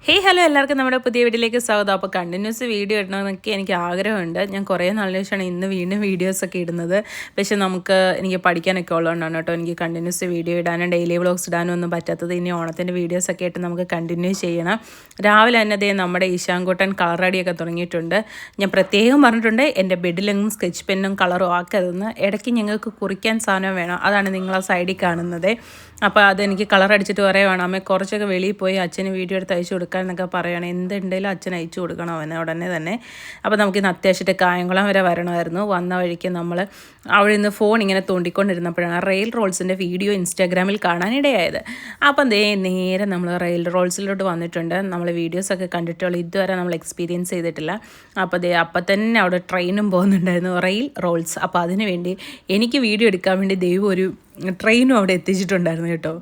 Hey hello എല്ലാവർക്കും നമ്മുടെ പുതിയ വീഡിയോയിലേക്ക് സ്വാഗതം. അപ്പോൾ കണ്ടിന്യൂസ് വീഡിയോ ഇടണമെന്നൊക്കെ എനിക്ക് ആഗ്രഹമുണ്ട്. ഞാൻ കുറേ നാളിന് ശേഷമാണ് ഇന്ന് വീണ്ടും വീഡിയോസൊക്കെ ഇടുന്നത്. പക്ഷേ എനിക്ക് പഠിക്കാനൊക്കെ ഉള്ളതുകൊണ്ടാണ് കേട്ടോ എനിക്ക് കണ്ടിന്യൂസ് വീഡിയോ ഇടാനും ഡെയിലി വ്ളോഗ്സ് ഇടാനും ഒന്നും പറ്റാത്തത്. ഇനി ഓണത്തിൻ്റെ വീഡിയോസൊക്കെ ആയിട്ട് നമുക്ക് കണ്ടിന്യൂ ചെയ്യണം. രാവിലെ തന്നെ ദേ നമ്മുടെ ഈശാൻകുട്ടൻ കളർ അടിയൊക്കെ തുടങ്ങിയിട്ടുണ്ട്. ഞാൻ പ്രത്യേകം പറഞ്ഞിട്ടുണ്ട് എൻ്റെ ബെഡിലെങ്ങും സ്കെച്ച് പെന്നും കളറും ആക്കരുതെന്ന്. ഇടയ്ക്ക് ഞങ്ങൾക്ക് കുറിക്കാൻ സാധനം വേണം. അതാണ് നിങ്ങളാ സൈഡിൽ കാണുന്നത്. അപ്പോൾ അതെനിക്ക് കളർ അടിച്ചിട്ട് പറയുവാണ് അമ്മ കുറച്ചൊക്കെ വെളിയിൽ പോയി അച്ഛന് വീഡിയോ എടുത്ത് അയച്ചു കൊടുക്കാൻ എന്നൊക്കെ പറയുകയാണ്. എന്തുണ്ടെങ്കിലും അച്ഛൻ അയച്ചു കൊടുക്കണം അവനെ ഉടനെ തന്നെ. അപ്പോൾ നമുക്കിന്ന് അത്യാവശ്യമായിട്ട് കായംകുളം വരെ വരണമായിരുന്നു. വന്ന വഴിക്ക് നമ്മൾ അവിടെ നിന്ന് ഫോൺ ഇങ്ങനെ തോണ്ടിക്കൊണ്ടിരുന്നപ്പോഴാണ് റെയിൽ റോൾസിൻ്റെ വീഡിയോ ഇൻസ്റ്റാഗ്രാമിൽ കാണാനിടയായത്. അപ്പം നേരെ നമ്മൾ റെയിൽ റോൾസിലോട്ട് വന്നിട്ടുണ്ട്. നമ്മൾ വീഡിയോസൊക്കെ കണ്ടിട്ടുള്ളൂ, ഇതുവരെ നമ്മൾ എക്സ്പീരിയൻസ് ചെയ്തിട്ടില്ല. അപ്പം തന്നെ അവിടെ ട്രെയിനും പോകുന്നുണ്ടായിരുന്നു, റെയിൽ റോൾസ്. അപ്പോൾ അതിന് വേണ്ടി എനിക്ക് വീഡിയോ എടുക്കാൻ വേണ്ടി ദൈവം ഒരു ട്രെയിനും അവിടെ എത്തിച്ചിട്ടുണ്ടായിരുന്നു കേട്ടോ.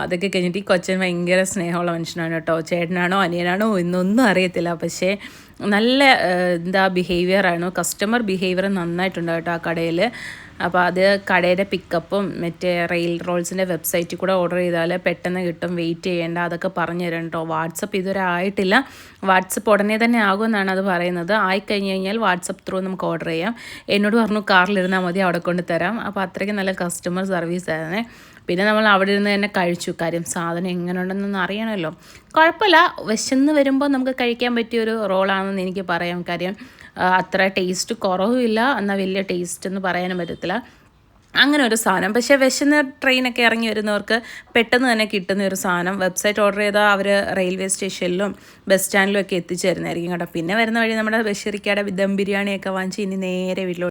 അതൊക്കെ കഴിഞ്ഞിട്ട് ഈ കൊച്ചൻ ഭയങ്കര സ്നേഹമുള്ള മനുഷ്യനാണ് കേട്ടോ. ചേട്ടനാണോ അനിയനാണോ എന്നൊന്നും അറിയത്തില്ല, പക്ഷേ നല്ല ബിഹേവിയറാണ്. കസ്റ്റമർ ബിഹേവിയർ നന്നായിട്ടുണ്ട് കേട്ടോ ആ കടയിൽ. അപ്പോൾ അത് കടയുടെ പിക്കപ്പും മറ്റേ റെയിൽ റോൾസിൻ്റെ വെബ്സൈറ്റിൽ കൂടെ ഓർഡർ ചെയ്താൽ പെട്ടെന്ന് കിട്ടും, വെയിറ്റ് ചെയ്യേണ്ട, അതൊക്കെ പറഞ്ഞു തരാം കേട്ടോ. വാട്സപ്പ് ഇതുവരെ ആയിട്ടില്ല. വാട്സപ്പ് ഉടനെ തന്നെ ആകുമെന്നാണ് അത് പറയുന്നത്. ആയിക്കഴിഞ്ഞ് കഴിഞ്ഞാൽ വാട്സപ്പ് ത്രൂ നമുക്ക് ഓർഡർ ചെയ്യാം. എന്നോട് പറഞ്ഞു കാറിലിരുന്നാൽ മതി, അവിടെ കൊണ്ട് തരാം. അപ്പോൾ അത്രയ്ക്ക് നല്ല കസ്റ്റമർ സർവീസ് ആയിരുന്നേ. പിന്നെ നമ്മൾ അവിടെ ഇരുന്ന് തന്നെ കഴിച്ചു. കാര്യം സാധനം എങ്ങനെ ഉണ്ടെന്നൊന്നും അറിയണമല്ലോ. കുഴപ്പമില്ല, വിശന്ന് വരുമ്പോൾ നമുക്ക് കഴിക്കാൻ പറ്റിയൊരു റോളാണെന്ന് എനിക്ക് പറയാം. കാര്യം അത്ര ടേസ്റ്റ് കുറവുമില്ല, എന്നാൽ വലിയ ടേസ്റ്റ് എന്ന് പറയാനും പറ്റത്തില്ല, അങ്ങനെ ഒരു സാധനം. പക്ഷേ വിശന്ന് ട്രെയിനൊക്കെ ഇറങ്ങി വരുന്നവർക്ക് പെട്ടെന്ന് തന്നെ കിട്ടുന്ന ഒരു സാധനം. വെബ്സൈറ്റ് ഓർഡർ ചെയ്താൽ അവർ റെയിൽവേ സ്റ്റേഷനിലും ബസ് സ്റ്റാൻഡിലും ഒക്കെ എത്തിച്ചു തരുന്നതായിരിക്കും കേട്ടോ. പിന്നെ വരുന്ന വഴി നമ്മുടെ ബഷീറിക്കയുടെ ദം ബിരിയാണിയൊക്കെ വാങ്ങിച്ച് ഇനി നേരെ വീട്ടിലോട്ട്